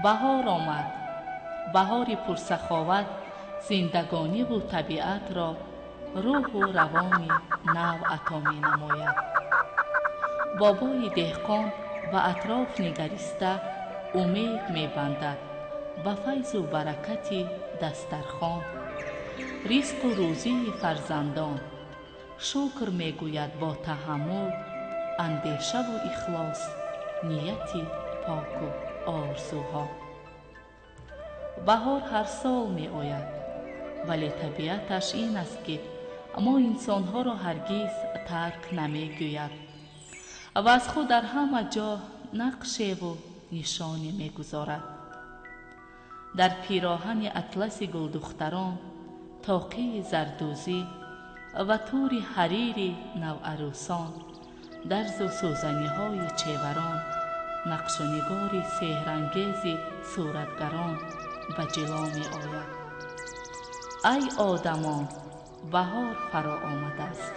بهار آمد. بهاری پرسخاوت زندگانی و طبیعت را روح و روانی نو عطا می نماید. بابای دهقان به اطراف نگریسته امید می بندد به فیض و برکت دسترخوان، رزق و روزی فرزندان. شکر می گوید با تحمل، اندیشه و اخلاص، نیتی پاک و آرزوها. بهار هر سال می آید، ولی طبیعتش این است که ما انسانها را هرگز ترک نمی گوید و از خود در همه جا نقشه و نشانی می گذارد. در پیراهن اطلس گلدختران، طاقه زردوزی و تور حریر نوعروسان، درز و سوزنی های چیوران، نقش و نگار سحرانگیز صورتگران به جلو می آید. ای آدمان، بهار فرا آمده است.